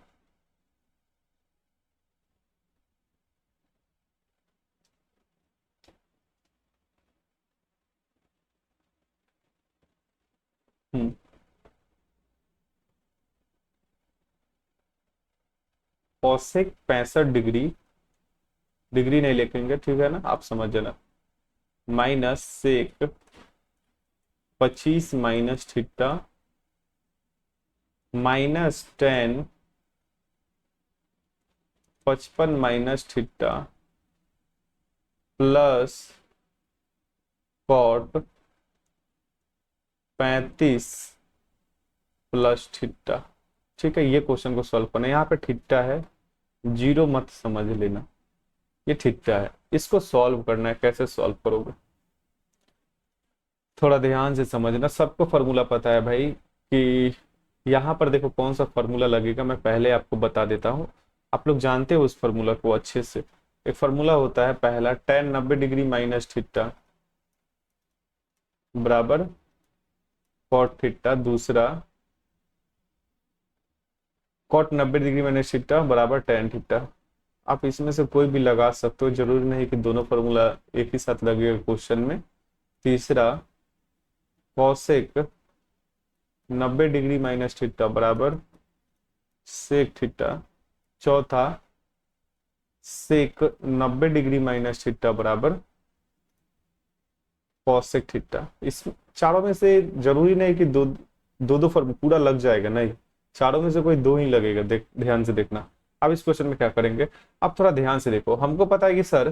Speaker 1: कौशिक 65 डिग्री, डिग्री नहीं लिखेंगे ठीक है ना, आप समझ जाना, minus sec 25 minus theta minus 10 55 minus theta plus cot 35 plus theta. ठीक है, ये क्वेश्चन को सॉल्व करना है। यहाँ पे थीटा है, जीरो मत समझ लेना, ये थीटा है, इसको सॉल्व करना है। कैसे सॉल्व करोगे, थोड़ा ध्यान से समझना। सबको फॉर्मूला पता है भाई कि यहाँ पर देखो कौन सा फॉर्मूला लगेगा, मैं पहले आपको बता देता हूँ। आप लोग जानते हो उस फॉर्मूला को अच्छे से। एक फॉर्मूला होता है पहला, tan 90 डिग्री माइनस थीटा बराबर कॉट थीटा। दूसरा कॉट 90 डिग्री माइनस थीटा बराबर tan थीटा। आप इसमें से कोई भी लगा सकते हो, जरूरी नहीं कि दोनों फॉर्मूला एक ही साथ लगेगा क्वेश्चन में। तीसरा कॉसेक 90 डिग्री माइनस थीटा बराबर सेक थीटा। चौथा सेक 90 डिग्री माइनस थीटा बराबर कॉसेक थीटा। इस चारों में से जरूरी नहीं कि दो दो दो फॉर्मूला पूरा लग जाएगा, नहीं, चारों में से कोई दो ही लगेगा। ध्यान से देखना। अब इस क्वेश्चन में क्या करेंगे, अब थोड़ा ध्यान से देखो। हमको पता है कि सर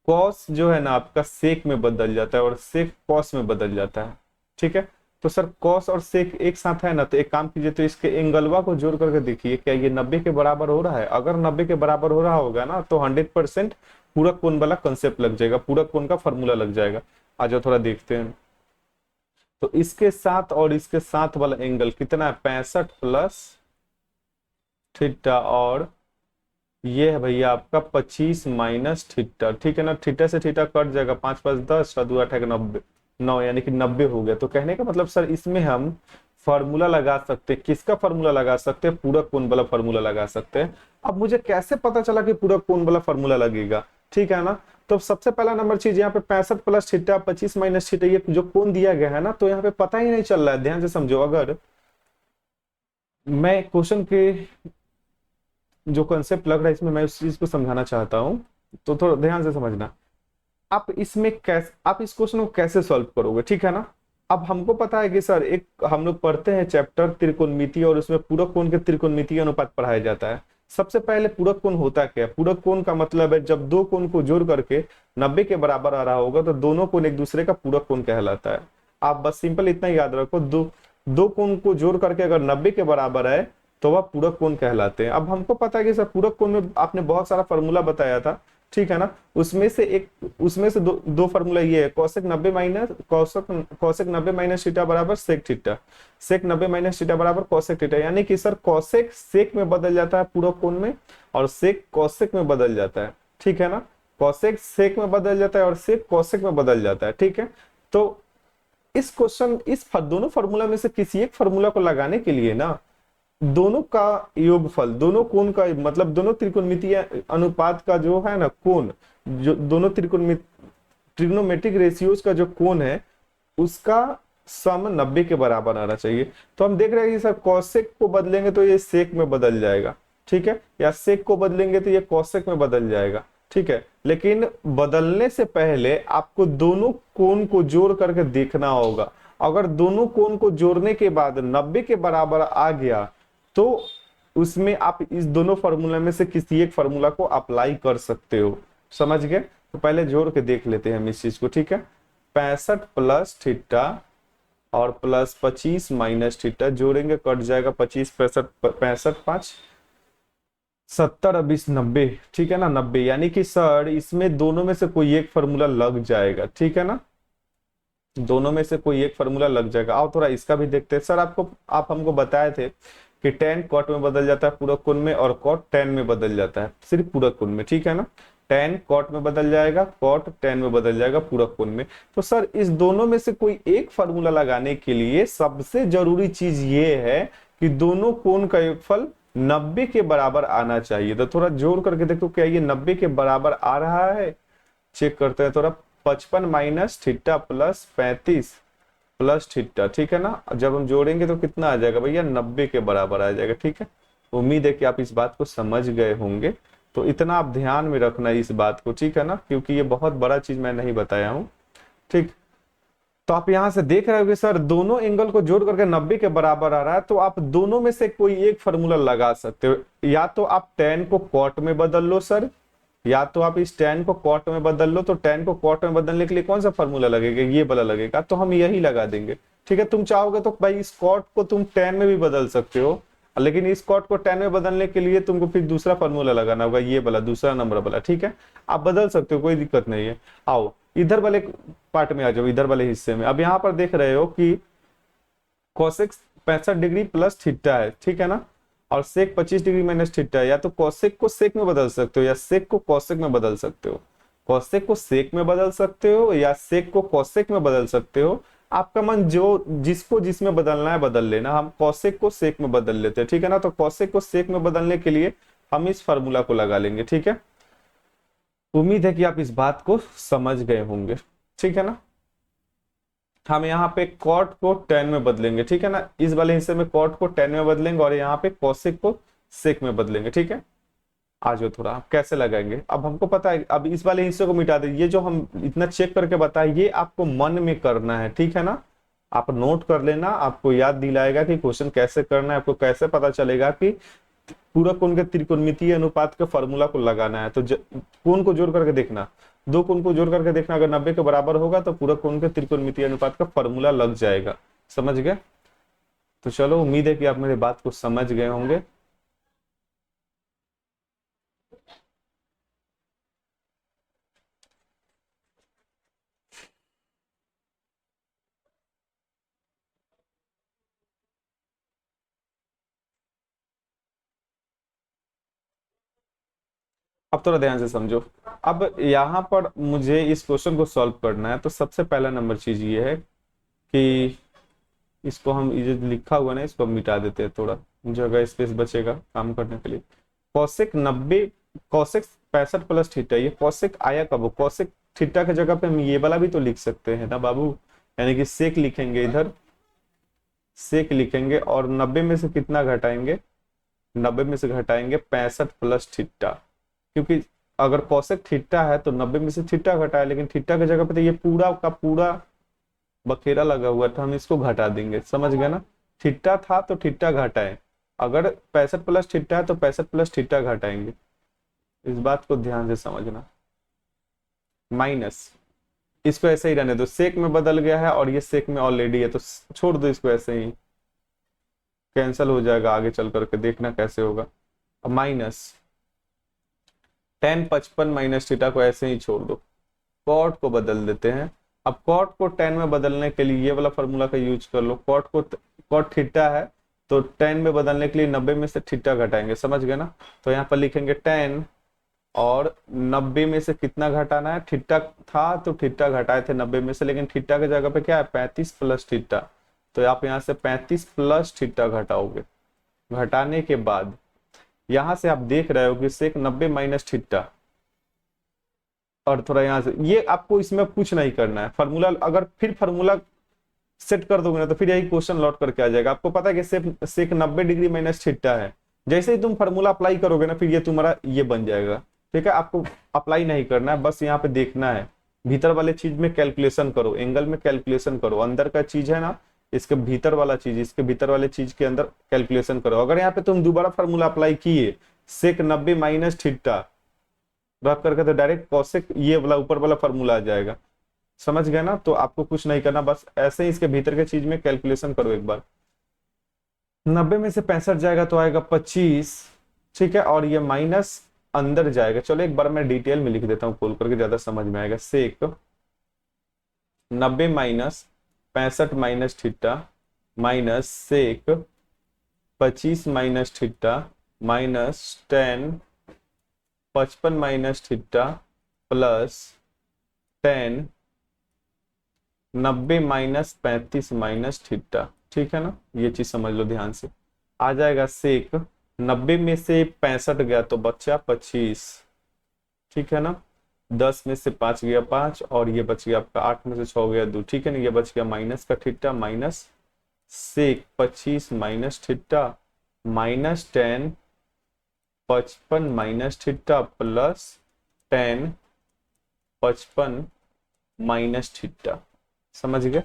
Speaker 1: कॉस जो है ना आपका सेक में बदल जाता है और सेक कॉस में बदल जाता है। ठीक है, तो सर कॉस और सेक एक साथ है ना, तो एक काम कीजिए, तो इसके एंगलवा को जोड़ करके देखिए क्या ये 90 के बराबर हो रहा है। अगर 90 के बराबर हो रहा होगा ना तो 100% पूरक कोण वाला कंसेप्ट लग जाएगा, पूरक कोण का फॉर्मूला लग जाएगा। आ जाओ थोड़ा देखते हैं। तो इसके साथ और इसके साथ वाला एंगल कितना है, 65 प्लस थीटा, और ये है भैया आपका 25 माइनस थीटा। ठीक है ना, थीटा से थीटा कट जाएगा, 5 5 10, 2 8 90, 9 यानी कि 90 हो गया। तो कहने का मतलब सर इसमें हम फॉर्मूला लगा सकते हैं। किसका फॉर्मूला लगा सकते हैं, पूरक कोण वाला फॉर्मूला लगा सकते हैं। अब मुझे कैसे पता चला कि पूरक कोण वाला फॉर्मूला लगेगा, ठीक है ना। तो सबसे पहला नंबर चीज, यहाँ पे 65 प्लस थीटा 25 माइनस थीटा, ये जो कोण दिया गया है ना, तो यहाँ पे पता ही नहीं चल रहा है। ध्यान से समझो, अगर मैं क्वेश्चन के जो कंसेप्ट लग रहा है इसमें मैं उस चीज को समझाना चाहता हूं, तो थोड़ा ध्यान से समझना। आप इसमें कैसे, आप इस क्वेश्चन को कैसे सॉल्व करोगे, ठीक है ना। अब हमको पता है कि सर एक हम लोग पढ़ते हैं चैप्टर त्रिकोणमिति, और उसमें पूरक कोण के त्रिकोणमितीय अनुपात पढ़ाया जाता है। सबसे पहले पूरक कोण होता क्या है, पूरक कोण का मतलब है जब दो कोण को जोड़ करके 90 के बराबर आ रहा होगा तो दोनों कोण एक दूसरे का पूरक कोण कहलाता है। आप बस सिंपल इतना याद रखो, दो कोण को जोड़ करके अगर 90 के बराबर है तो वह पूरक कोण कहलाते हैं। अब हमको पता है कि सर पूरक कोण में आपने बहुत सारा फॉर्मूला बताया था, ठीक है ना। उसमें से दो फॉर्मूला ये है, कॉसेक 90 माइनस थीटा बराबर सेक थीटा, सेक 90 माइनस थीटा बराबर कॉसेक थीटा। यानी कि सर कॉसेक सेक में बदल जाता है पूरक कोण में, और सेक कॉसेक में बदल जाता है, ठीक है ना। कॉसेक सेक में बदल जाता है और सेक कॉसेक में बदल जाता है, ठीक है। तो इस क्वेश्चन दोनों फॉर्मूला में से किसी एक फॉर्मूला को लगाने के लिए ना, दोनों का योगफल, दोनों कोण का मतलब दोनों त्रिकोणमितीय अनुपात का जो है ना कोण, जो दोनों ट्रिग्नोमेट्रिक रेशियोज का जो कोण है उसका सम 90 के बराबर आना चाहिए। तो हम देख रहे हैं कि सर कॉसेक को बदलेंगे तो ये सेक में बदल जाएगा, ठीक है, या सेक को बदलेंगे तो ये कॉसेक में बदल जाएगा, ठीक है। लेकिन बदलने से पहले आपको दोनों कोण को जोड़ करके देखना होगा। अगर दोनों कोण को जोड़ने के बाद 90 के बराबर आ गया तो उसमें आप इस दोनों फार्मूला में से किसी एक फार्मूला को अप्लाई कर सकते हो, समझ गए। तो पहले जोड़ के देख लेते हैं हम इस चीज को, ठीक है। 65 प्लस थीटा और प्लस 25 माइनस थीटा, जोड़ेंगे कट जाएगा 25 65 5 70 20 90, ठीक है ना, 90। यानी कि सर इसमें दोनों में से कोई एक फार्मूला लग जाएगा, ठीक है ना, दोनों में से कोई एक फार्मूला लग जाएगा। आओ थोड़ा इसका भी देखते हैं। सर आप हमको बताए थे कि tan कॉट में बदल जाता है पूरक कोण में, और कॉट tan में बदल जाता है सिर्फ पूरक कोण में, ठीक है ना। tan कॉट में बदल जाएगा, कॉट tan में बदल जाएगा पूरक कोण में। तो सर इस दोनों में से कोई एक फार्मूला लगाने के लिए सबसे जरूरी चीज ये है कि दोनों कोण का योगफल 90 के बराबर आना चाहिए। तो थोड़ा जोड़ करके देखो क्या ये 90 के बराबर आ रहा है, चेक करते हैं थोड़ा। 55 minus theta plus 35 plus theta, ठीक है ना। जब हम जोड़ेंगे तो कितना आ जाएगा भैया, 90 के बराबर आ जाएगा, ठीक है। उम्मीद है कि आप इस बात को समझ गए होंगे। तो इतना आप ध्यान में रखना इस बात को, ठीक है ना, क्योंकि ये बहुत बड़ा चीज मैं नहीं बताया हूं, ठीक। तो आप यहां से देख रहे हो कि सर दोनों एंगल को जोड़ करके 90 के बराबर आ रहा है, तो आप दोनों में से कोई एक फार्मूला लगा सकते हो। या तो आप tan को कॉट में बदल लो सर, या तो आप इस tan को cot में बदल लो, तो tan को cot में बदलने के लिए कौन सा फॉर्मूला लगेगा, ये वाला लगेगा, तो हम यही लगा देंगे। ठीक है, तुम चाहोगे तो भाई इस cot को तुम tan में भी बदल सकते हो, लेकिन इस cot को tan में बदलने के लिए तुमको फिर दूसरा फॉर्मूला लगाना होगा, ये वाला दूसरा नंबर वाला। ठीक है, आप बदल सकते हो, कोई दिक्कत नहीं है। आओ इधर वाले पार्ट में आ जाओ, इधर वाले हिस्से में। अब यहाँ पर देख रहे हो कि कोसेक 65 डिग्री प्लस थीटा है, ठीक है ना, और सेक 25 डिग्री माइनस थीटा है। या तो कोसेक को सेक में बदल सकते हो, या सेक को कोसेक में बदल सकते हो। कोसेक को सेक में बदल सकते हो, या सेक को कोसेक में बदल सकते हो। आपका मन जो जिसको जिसमें बदलना है बदल लेना। हम कोसेक को सेक में बदल लेते हैं, ठीक है ना। तो कोसेक को सेक में बदलने के लिए हम इस फार्मूला को लगा लेंगे, ठीक है। उम्मीद है कि आप इस बात को समझ गए होंगे, ठीक है ना। हम यहाँ पे कॉट को tan में बदलेंगे, ठीक है ना। इस वाले हिस्से में कॉट को tan में बदलेंगे और यहाँ पे कोसेक को सेक में बदलेंगे, ठीक है। आज वो थोड़ा आप कैसे लगाएंगे, अब हमको पता है। अब इस वाले हिस्से को मिटा दे, ये जो हम इतना चेक करके बताए ये आपको मन में करना है, ठीक है ना। आप नोट कर लेना, आपको याद दिलाएगा कि क्वेश्चन कैसे करना है। आपको कैसे पता चलेगा कि पूरक कोण के त्रिकोणमितीय अनुपात के फॉर्मूला को लगाना है। तो कोण को जोड़ करके देखना, दो कोण को जोड़ करके देखना, अगर 90 के बराबर होगा तो पूरक कोण के त्रिकोणमितीय अनुपात का फॉर्मूला लग जाएगा। समझ गए। तो चलो, उम्मीद है कि आप मेरी बात को समझ गए होंगे। अब थोड़ा ध्यान से समझो। अब यहाँ पर मुझे इस क्वेश्चन को सॉल्व करना है, तो सबसे पहला नंबर चीज ये है कि इसको हम, ये जो लिखा हुआ ना इसको मिटा देते हैं, थोड़ा जगह स्पेस बचेगा काम करने के लिए। कौशिक 90, कौशिक 65 प्लस थीटा, ये कौशिक आया कब हो? कौशिक थीटा की जगह पे हम ये वाला भी तो लिख सकते हैं ना बाबू, यानी कि सेक लिखेंगे, इधर सेक लिखेंगे और 90 में से कितना घटाएंगे, 90 में से घटाएंगे 65 प्लस थीटा। क्योंकि अगर कौशिक थीटा है तो 90 में से थीटा घटाए, लेकिन थीटा की जगह पे तो ये पूरा का पूरा बखेरा लगा हुआ था, हम इसको घटा देंगे। समझ गए ना, थीटा था तो थीटा घटाए, अगर 65 प्लस थीटा है तो 65 प्लस थीटा घटाएंगे। इस बात को ध्यान से समझना। माइनस, इसको ऐसे ही रहने दो, सेक में बदल गया है और ये सेक में ऑलरेडी है तो छोड़ दो इसको, ऐसे ही कैंसिल हो जाएगा, आगे चल करके देखना कैसे होगा। अब माइनस tan 55 माइनस थीटा को ऐसे ही छोड़ दो, कॉट को बदल देते हैं। अब कॉट को tan में बदलने के लिए ये वाला फॉर्मूला का यूज कर लो। कॉट थीटा है तो tan में बदलने के लिए 90 में से थीटा घटाएंगे। समझ गए ना। तो यहाँ पर लिखेंगे tan और 90 में से कितना घटाना है, थीटा था तो थीटा घटाए थे 90 में से, लेकिन थीटा की जगह पे क्या है 35 प्लस थीटा। तो आप यहाँ से 35 प्लस थीटा घटाओगे। घटाने के बाद यहां से आप देख रहे हो कि सेक 90 माइनस थीटा, और थोड़ा यहां से ये आपको इसमें कुछ नहीं करना है। फार्मूला अगर फिर फार्मूला सेट कर दोगे ना तो फिर यही क्वेश्चन लौट करके आ जाएगा। आपको पता है कि सेक 90 डिग्री माइनस थीटा है, जैसे ही तुम फार्मूला अप्लाई करोगे ना फिर ये तुम्हारा ये बन जाएगा। ठीक है, आपको अप्लाई नहीं करना है, बस यहाँ पे देखना है। भीतर वाले चीज में कैलकुलेशन करो, एंगल में कैलकुलेशन करो, अंदर का चीज है ना, इसके भीतर वाला चीज, इसके भीतर वाले चीज के अंदर कैलकुलेशन करो। अगर यहाँ पे तुम दोबारा फार्मूला अप्लाई किए सेक 90 माइनस थीटा रख करके, तो डायरेक्ट कॉसेक ये वाला ऊपर वाला फार्मूला आ जाएगा। समझ गए ना। तो आपको कुछ नहीं करना, बस ऐसे ही इसके भीतर के चीज में कैलकुलेशन करो एक बार। 90 में से 65 जाएगा तो आएगा 25, ठीक है, और ये माइनस अंदर जाएगा। चलो एक बार मैं डिटेल में लिख देता हूँ खोल करके, ज्यादा समझ में आएगा। Sec 90 minus 65 minus theta minus sec 25 minus theta minus tan 55 minus theta plus tan 90 minus 35 minus theta. ठीक है ना, ये चीज समझ लो ध्यान से। आ जाएगा सेक 90 में से 65 गया तो बचा 25, ठीक है ना। 10 में से 5 गया 5, और ये बच गया आपका 8 में से 6 गया 2, ठीक है ना। ये बच गया माइनस का theta minus sec 25 minus theta minus tan 55 minus theta plus tan 55 minus theta. समझ गए।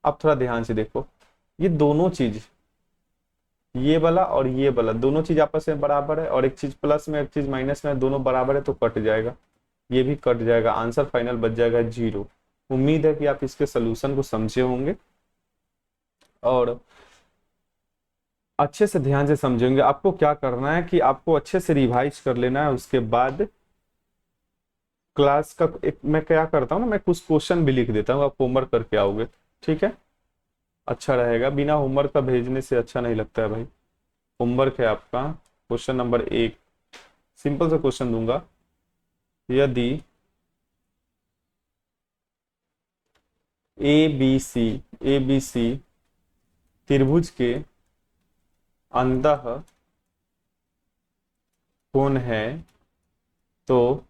Speaker 1: अब थोड़ा ध्यान से देखो, ये दोनों चीज ये वाला और ये वाला दोनों चीज आपस में बराबर है, और एक चीज प्लस में एक चीज माइनस में, दोनों बराबर है तो कट जाएगा, ये भी कट जाएगा, आंसर फाइनल बच जाएगा 0। उम्मीद है कि आप इसके सोल्यूशन को समझे होंगे और अच्छे से ध्यान से समझेंगे। आपको क्या करना है कि आपको अच्छे से रिवाइज कर लेना है, उसके बाद क्लास का एक मैं क्या करता हूँ ना, मैं कुछ क्वेश्चन भी लिख देता हूँ, आप होमवर्क करके आओगे, ठीक है? अच्छा रहेगा, बिना होमवर्क का भेजने से अच्छा नहीं लगता है भाई। होमवर्क है आपका क्वेश्चन नंबर 1, सिंपल सा क्वेश्चन दूंगा। यदि ए बी सी त्रिभुज के अंतः कोण है तो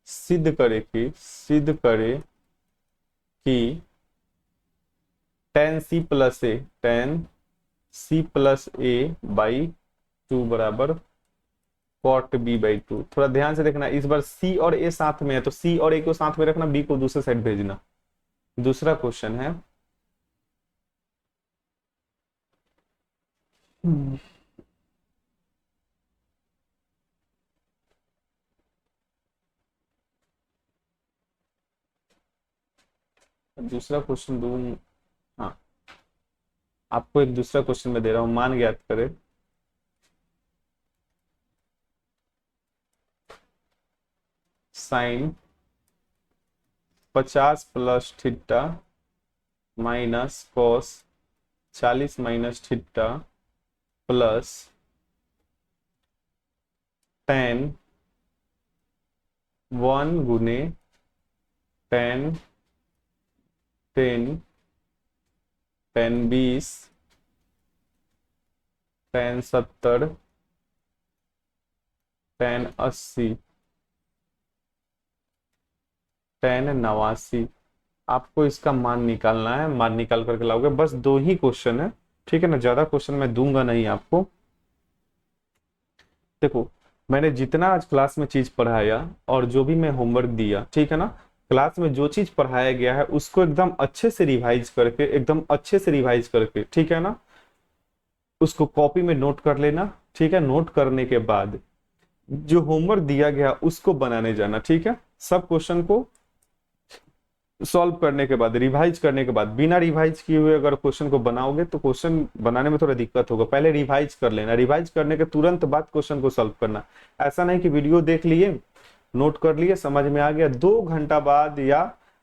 Speaker 1: सिद्ध करे कि tan c plus A by 2 बराबर cot b बाई 2। थोड़ा ध्यान से देखना, इस बार c और a साथ में है तो c और a को साथ में रखना, b को दूसरे साइड भेजना। दूसरा क्वेश्चन है, दूसरा क्वेश्चन दूं, हाँ आपको एक दूसरा क्वेश्चन में दे रहा हूं, मान ज्ञात करें। Sine 50 plus theta minus cos 40 minus theta plus tan 1 गुने tan 10 tan 20 tan 70 tan 80 tan 89। आपको इसका मान निकालना है, मान निकाल करके लाओगे। बस 2 ही क्वेश्चन है, ठीक है ना, ज्यादा क्वेश्चन मैं दूंगा नहीं आपको। देखो मैंने जितना आज क्लास में चीज पढ़ाया और जो भी मैं होमवर्क दिया, ठीक है ना, क्लास में जो चीज पढ़ाया गया है उसको एकदम अच्छे से रिवाइज करके, एकदम अच्छे से रिवाइज करके, ठीक है ना, उसको कॉपी में नोट कर लेना, ठीक है? नोट करने के बाद जो होमवर्क दिया गया उसको बनाने जाना, ठीक है? सब क्वेश्चन को सॉल्व करने के बाद, रिवाइज करने के बाद, बिना रिवाइज किए हुए अगर क्वेश्चन को बनाओगे तो क्वेश्चन बनाने में थोड़ा दिक्कत होगा। पहले रिवाइज कर लेना, रिवाइज करने के तुरंत बाद क्वेश्चन को सॉल्व करना। ऐसा नहीं कि वीडियो देख लिए, नोट कर लिए, समझ में आ गया, 2 घंटा बाद या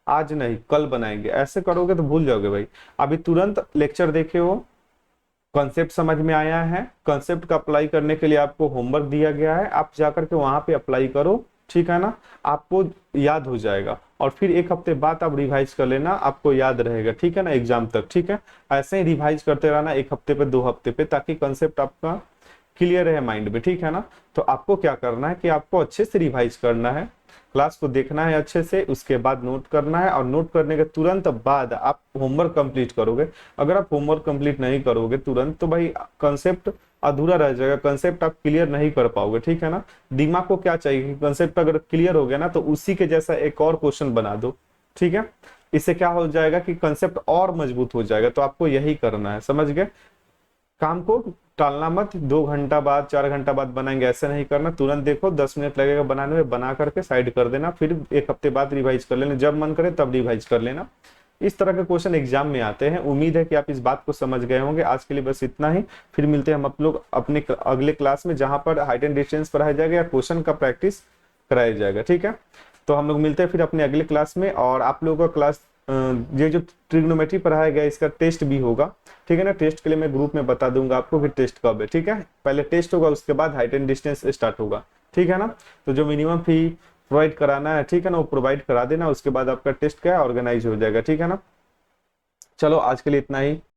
Speaker 1: आज नहीं कल बनाएंगे, ऐसे करोगे तो भूल जाओगे भाई। अभी तुरंत लेक्चर देखे हो, कॉन्सेप्ट समझ में आया है, कॉन्सेप्ट का अप्लाई करने के लिए आपको होमवर्क दिया गया है, आप जाकर के वहां पे अप्लाई करो, ठीक है ना, आपको याद हो जाएगा। और फिर 1 हफ्ते बाद आप रिवाइज कर लेना, आपको याद रहेगा, ठीक है ना, एग्जाम तक, ठीक है? ऐसे ही रिवाइज करते रहना 1 हफ्ते पे 2 हफ्ते पे, ताकि कॉन्सेप्ट आपका क्लियर है माइंड में, ठीक है ना? तो आपको क्या करना है कि आपको अच्छे से रिवाइज करना है, क्लास को देखना है अच्छे से, उसके बाद नोट करना है, और नोट करने के तुरंत बाद आप होमवर्क कंप्लीट करोगे। अगर आप होमवर्क कंप्लीट नहीं करोगे तुरंत तो भाई कंसेप्ट अधूरा रह जाएगा, कंसेप्ट आप क्लियर नहीं कर पाओगे, ठीक है ना? दिमाग को क्या चाहिए कि कंसेप्ट अगर क्लियर हो गया ना तो उसी के जैसा एक और क्वेश्चन बना दो, ठीक है? इससे क्या हो जाएगा कि कंसेप्ट और मजबूत हो जाएगा। तो आपको यही करना है, समझ गए? काम को टालना मत, 2 घंटा बाद 4 घंटा बाद बनाएंगे ऐसे नहीं करना, तुरंत देखो 10 मिनट लगेगा बनाने में, बना करके साइड कर देना, फिर 1 हफ्ते बाद रिवाइज कर लेना, जब मन करे तब रिवाइज कर लेना। इस तरह के क्वेश्चन एग्जाम में आते हैं। उम्मीद है कि आप इस बात को समझ गए होंगे। आज के लिए बस इतना ही, फिर मिलते हैं हम आप लोग अपने अगले क्लास में, जहां पर हाइट एंड डिस्टेंस पढ़ाया जाएगा या क्वेश्चन का प्रैक्टिस कराया जाएगा, ठीक है? तो हम लोग मिलते हैं फिर अपने अगले क्लास में। और आप लोगों का क्लास ये जो ट्रिग्नोमेट्री पढ़ाया गया इसका टेस्ट भी होगा, ठीक है ना? टेस्ट के लिए मैं ग्रुप में बता दूंगा आपको कि टेस्ट कब है, ठीक है? पहले टेस्ट होगा, उसके बाद हाइट एंड डिस्टेंस स्टार्ट होगा, ठीक है ना? तो जो मिनिमम फी प्रोवाइड कराना है, ठीक है ना, वो प्रोवाइड करा देना, उसके बाद आपका टेस्ट क्या है ऑर्गेनाइज हो जाएगा, ठीक है ना? चलो आज के लिए इतना ही।